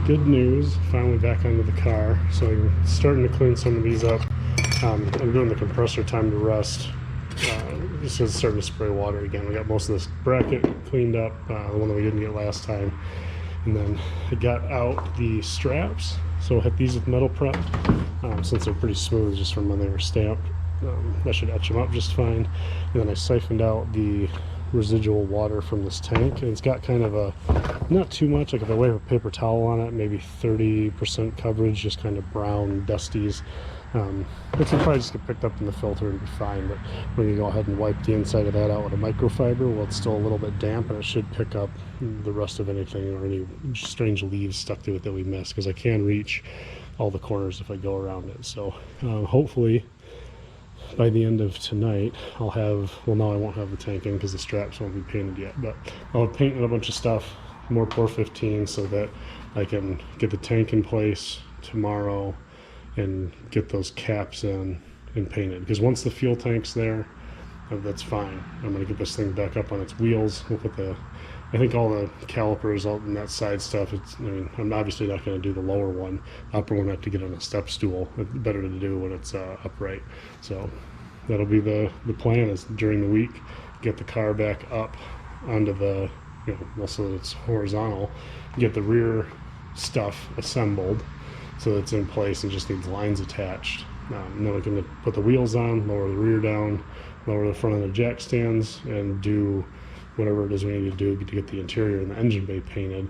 Good news, finally back onto the car. So I'm starting to clean some of these up. I'm doing the compressor time to rest. Just it's starting to spray water again. We got most of this bracket cleaned up, the one that we didn't get last time. And then I got out the straps. So I hit these with metal prep, since they're pretty smooth just from when they were stamped. That should etch them up just fine. And then I siphoned out the residual water from this tank, and it's got kind of a, not too much, like if I wave a paper towel on it, maybe 30% coverage, just kind of brown dusties. Which will probably just get picked up in the filter and be fine, but we're going to go ahead and wipe the inside of that out with a microfiber. Well, it's still a little bit damp, and it should pick up the rest of anything or any strange leaves stuck to it that we missed, because I can reach all the corners if I go around it. So hopefully by the end of tonight I'll have, well, no, I won't have the tank in because the straps won't be painted yet, but I'll have painted a bunch of stuff, more Pour 15, so that I can get the tank in place tomorrow and get those caps in and painted. Because once the fuel tank's there, that's fine. I'm going to get this thing back up on its wheels. We'll put the, I think all the calipers, all and that side stuff, it's, I mean, I'm obviously not going to do the lower one. Upper one I have to get on a step stool. It's better to do when it's upright. So that'll be the plan, is during the week get the car back up onto the, well, so that it's horizontal, get the rear stuff assembled so it's in place and just needs lines attached. And then we can put the wheels on, lower the rear down, lower the front of the jack stands, and do whatever it is we need to do to get the interior and the engine bay painted.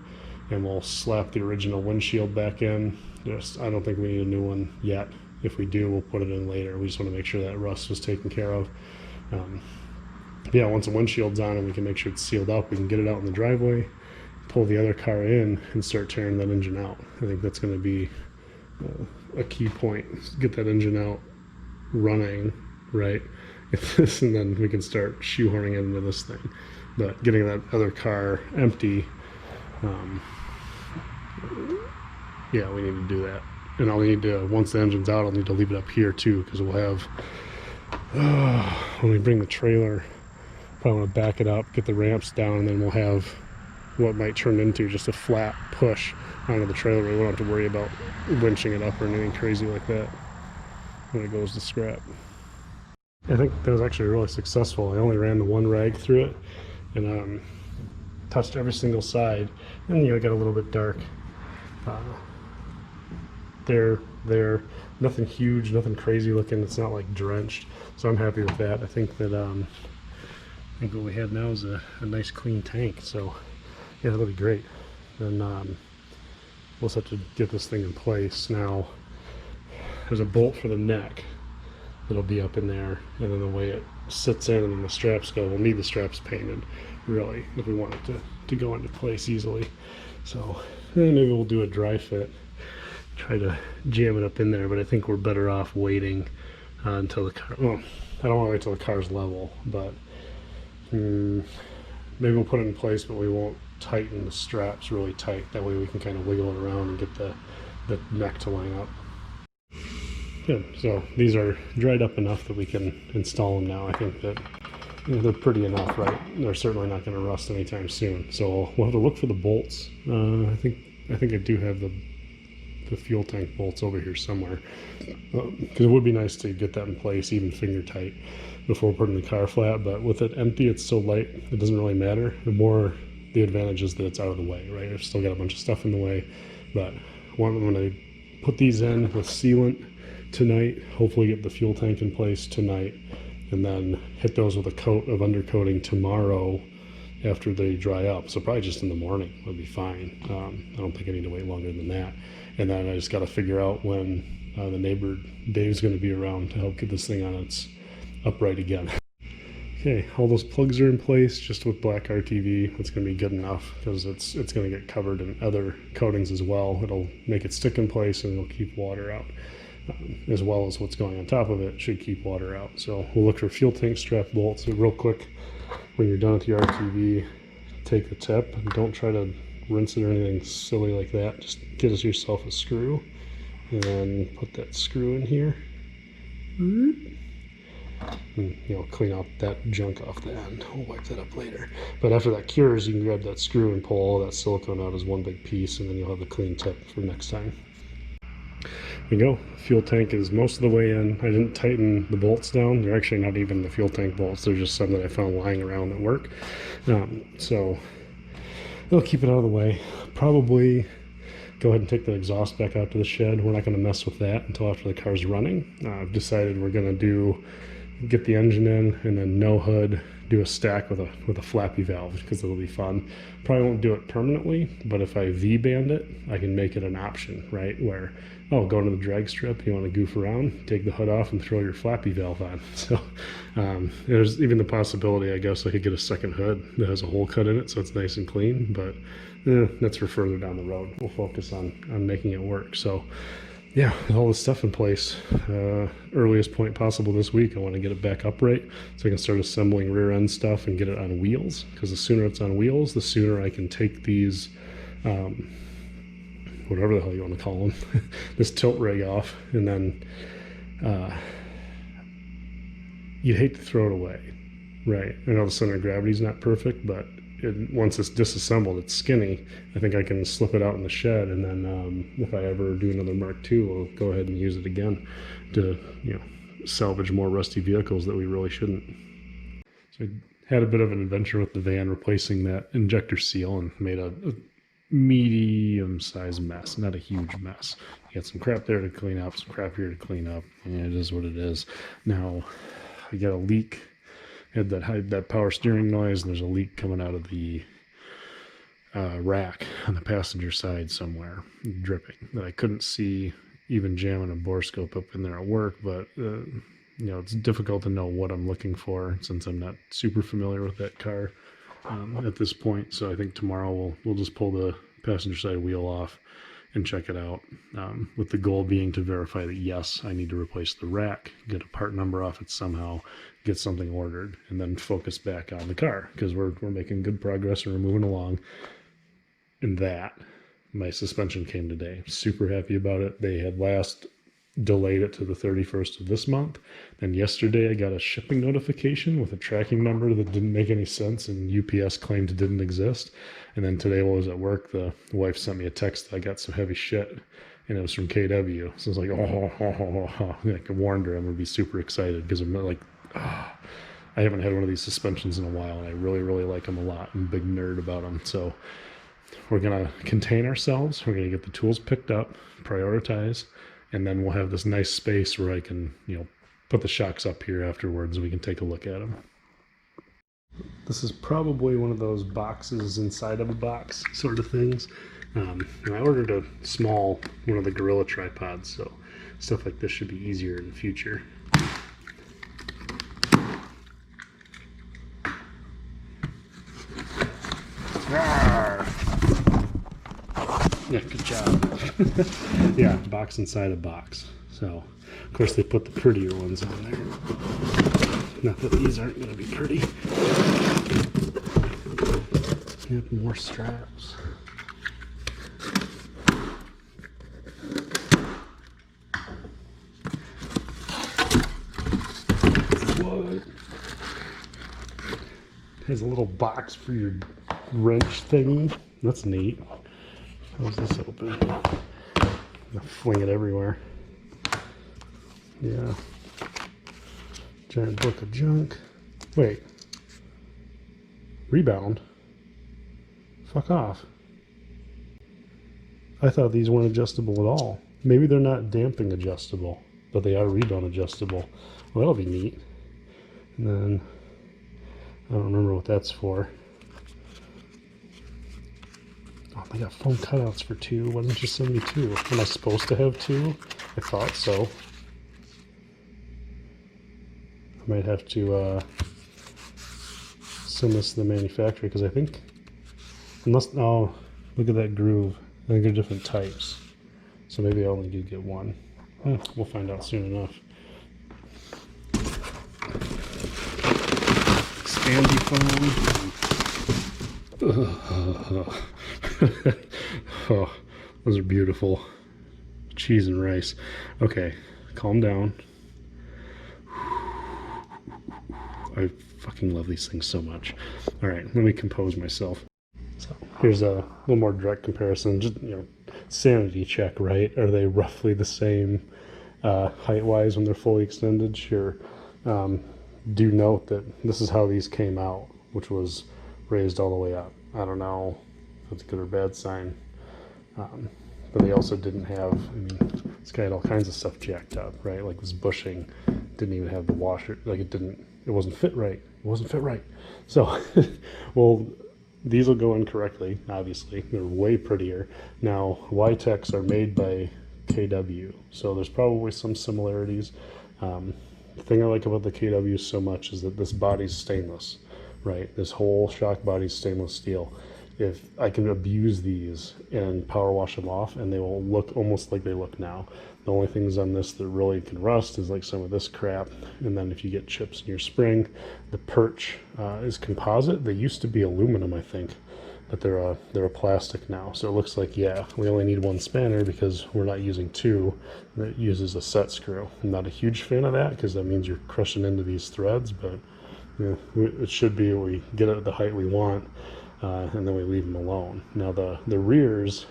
And we'll slap the original windshield back in. I don't think we need a new one yet. If we do, we'll put it in later. We just want to make sure that rust was taken care of. Yeah, once the windshield's on and we can make sure it's sealed up, we can get it out in the driveway, pull the other car in, and start tearing that engine out. I think that's going to be a key point. Get that engine out running, right? And then we can start shoehorning it into this thing. But getting that other car empty, yeah, we need to do that. And I'll need to, once the engine's out, I'll need to leave it up here too, because we'll have, when we bring the trailer, probably want to back it up, get the ramps down, and then we'll have what might turn into just a flat push onto the trailer. We won't have to worry about winching it up or anything crazy like that when it goes to scrap. I think that was actually really successful. I only ran the one rag through it and touched every single side, and it got a little bit dark. They're nothing huge, nothing crazy looking. It's not like drenched, so I'm happy with that. I think that I think what we have now is a nice clean tank. So yeah, that'll be great. And we'll just have to get this thing in place. Now there's a bolt for the neck that'll be up in there, and then the way it sits in and then the straps go, we'll need the straps painted really if we want it to go into place easily. So maybe we'll do a dry fit, try to jam it up in there, but I think we're better off waiting until the car, well, I don't want to wait till the car's level, but maybe we'll put it in place, but we won't tighten the straps really tight. That way we can kind of wiggle it around and get the neck to line up. Good. So these are dried up enough that we can install them now. I think that they're pretty enough, right? They're certainly not going to rust anytime soon. So we'll have to look for the bolts. I think I do have the fuel tank bolts over here somewhere, because it would be nice to get that in place even finger tight before putting the car flat. But with it empty, it's so light, it doesn't really matter. The advantage is that it's out of the way, right? I've still got a bunch of stuff in the way, but when I put these in with sealant tonight, hopefully get the fuel tank in place tonight, and then hit those with a coat of undercoating tomorrow after they dry up. So probably just in the morning would be fine. I don't think I need to wait longer than that. And then I just got to figure out when the neighbor Dave's going to be around to help get this thing on its upright again. Okay, all those plugs are in place, just with black RTV. It's going to be good enough, because it's going to get covered in other coatings as well. It'll make it stick in place, and it'll keep water out, as well as what's going on top of it should keep water out. So we'll look for fuel tank strap bolts. So real quick, when you're done with your RTV, take the tip and don't try to rinse it or anything silly like that. Just get yourself a screw and then put that screw in here. and, you know, clean out that junk off the end. We'll wipe that up later. But after that cures, you can grab that screw and pull all that silicone out as one big piece, and then you'll have a clean tip for next time. There you go. Fuel tank is most of the way in. I didn't tighten the bolts down. They're actually not even the fuel tank bolts. They're just some that I found lying around at work. So it'll keep it out of the way. Probably go ahead and take the exhaust back out to the shed. We're not going to mess with that until after the car's running. I've decided we're going to get the engine in and then no hood, do a stack with a flappy valve because it'll be fun. Probably won't do it permanently, but if I V-band it, I can make it an option, right? Where, oh, going to the drag strip, you want to goof around, take the hood off and throw your flappy valve on. So there's even the possibility, I guess, I could get a second hood that has a hole cut in it so it's nice and clean, but that's for further down the road. We'll focus on making it work. So yeah, with all this stuff in place, earliest point possible this week, I want to get it back upright so I can start assembling rear end stuff and get it on wheels, because the sooner it's on wheels, the sooner I can take these, whatever the hell you want to call them, this tilt rig off, and then you'd hate to throw it away, right? I know the center of gravity is not perfect, but once it's disassembled, it's skinny. I think I can slip it out in the shed, and then if I ever do another Mark II, I'll go ahead and use it again to, you know, salvage more rusty vehicles that we really shouldn't. So I had a bit of an adventure with the van replacing that injector seal and made a medium-sized mess, not a huge mess. You got some crap there to clean up, some crap here to clean up, and it is what it is. Now I got a leak. Had that power steering noise, and there's a leak coming out of the rack on the passenger side somewhere, dripping, that I couldn't see even jamming a borescope up in there at work. But you know, it's difficult to know what I'm looking for since I'm not super familiar with that car at this point. So I think tomorrow we'll just pull the passenger side wheel off and check it out, with the goal being to verify that yes, I need to replace the rack, get a part number off it somehow, get something ordered, and then focus back on the car, because we're making good progress and we're moving along. And that, my suspension came today. Super happy about it. They had last delayed it to the 31st of this month. Then yesterday I got a shipping notification with a tracking number that didn't make any sense, and UPS claimed it didn't exist. And then today while I was at work, the wife sent me a text that I got some heavy shit, and it was from KW. So I was like, like I warned her I'm gonna be super excited, because I'm like, I haven't had one of these suspensions in a while, and I really, really like them a lot. I'm a big nerd about them. So we're gonna contain ourselves. We're gonna get the tools picked up, prioritize, and then we'll have this nice space where I can, you know, put the shocks up here afterwards and we can take a look at them. This is probably one of those boxes inside of a box sort of things. I ordered a small one of the Gorilla tripods, so stuff like this should be easier in the future. Yeah, good job. Yeah, box inside a box. So, of course, they put the prettier ones on there. Not that these aren't going to be pretty. Yep, more straps. What? Has a little box for your wrench thingy. That's neat. How's this open? I'm gonna fling it everywhere. Yeah. Giant book of junk. Wait. Rebound? Fuck off. I thought these weren't adjustable at all. Maybe they're not damping adjustable, but they are rebound adjustable. Well, that'll be neat. And then, I don't remember what that's for. Oh, they got foam cutouts for two. Why didn't you send me two? Am I supposed to have two? I thought so. I might have to send this to the manufacturer, because I think, unless, oh, look at that groove. I think they're different types. So maybe I only do get one. We'll find out soon enough. Expandy foam. Oh, those are beautiful. Cheese and rice. Okay, calm down. I fucking love these things so much. All right, let me compose myself. So here's a little more direct comparison. Just, you know, sanity check, right? Are they roughly the same height-wise when they're fully extended? Sure. Do note that this is how these came out, which was raised all the way up. I don't know if it's a good or bad sign. But they also didn't have, I mean, this guy had all kinds of stuff jacked up, right? Like this bushing didn't even have the washer, like it wasn't fit right. It wasn't fit right. So, well, these will go in correctly, obviously. They're way prettier. Now, Y-Techs are made by KW, so there's probably some similarities. The thing I like about the KW so much is that this body's stainless, right? This whole shock body's stainless steel. If I can abuse these and power wash them off, and they will look almost like they look now. The only things on this that really can rust is like some of this crap, and then if you get chips in your spring, the perch is composite. They used to be aluminum, I think, but they're a plastic now. So it looks like, yeah, we only need one spanner because we're not using two. That uses a set screw. I'm not a huge fan of that because that means you're crushing into these threads, but you know, it should be we get it at the height we want. And then we leave them alone. Now the rears,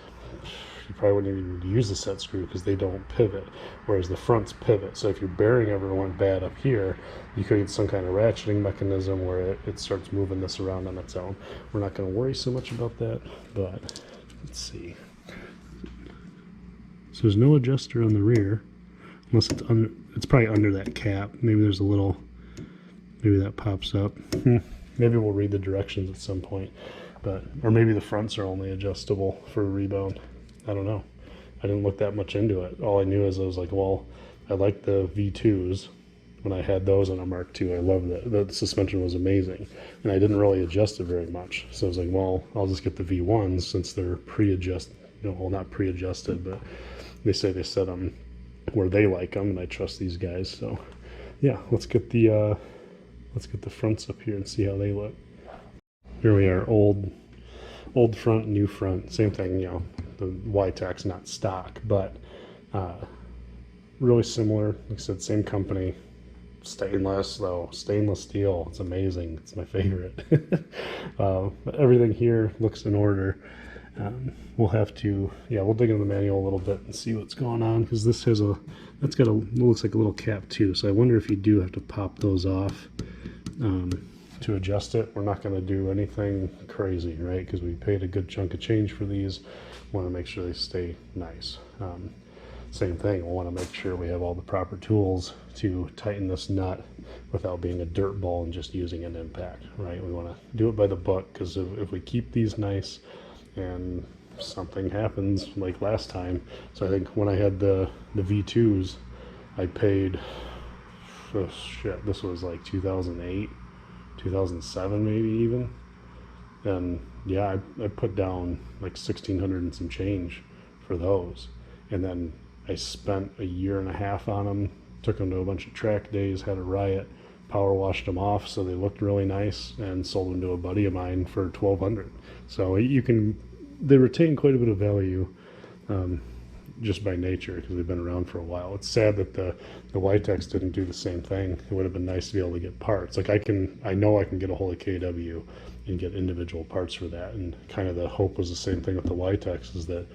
you probably wouldn't even use the set screw because they don't pivot, whereas the fronts pivot. So if your bearing ever went bad up here, you could get some kind of ratcheting mechanism where it starts moving this around on its own. We're not going to worry so much about that, but let's see. So there's no adjuster on the rear, unless it's probably under that cap. Maybe there's a little, maybe that pops up. Maybe we'll read the directions at some point. Or maybe the fronts are only adjustable for a rebound. I don't know. I didn't look that much into it. All I knew is I was like, well, I like the V2s. When I had those on a Mark II, I loved it. The suspension was amazing. And I didn't really adjust it very much. So I was like, well, I'll just get the V1s since they're pre-adjusted. Well, not pre-adjusted, but they say they set them where they like them, and I trust these guys. So yeah, let's get the fronts up here and see how they look. Here we are, old front, new front, same thing, you know, the Y-Tech's not stock, but really similar. Like I said, same company, stainless though, stainless steel, it's amazing, it's my favorite. But everything here looks in order. We'll have to, we'll dig into the manual a little bit and see what's going on, because this has that's got looks like a little cap too, so I wonder if you do have to pop those off to adjust it. We're not going to do anything crazy, right? Because we paid a good chunk of change for these. Want to make sure they stay nice. Same thing, we want to make sure we have all the proper tools to tighten this nut without being a dirt ball and just using an impact, right? We want to do it by the book, because if we keep these nice and something happens like last time. So I think when I had the V2s, I paid, oh shit, this was like 2008, 2007 maybe even. And yeah, I put down like 1,600 and some change for those. And then I spent a year and a half on them, took them to a bunch of track days, had a riot, power washed them off so they looked really nice, and sold them to a buddy of mine for 1,200. So they retain quite a bit of value just by nature, because they've been around for a while. It's sad that the Y-Techs didn't do the same thing. It would have been nice to be able to get parts. Like I know I can get a hold of KW and get individual parts for that. And kind of the hope was the same thing with the Y-Techs, is that,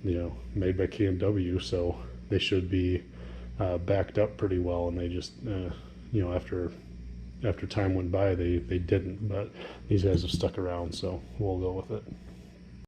you know, made by KW, so they should be backed up pretty well. And they just, you know, after time went by, they didn't. But these guys have stuck around, so we'll go with it.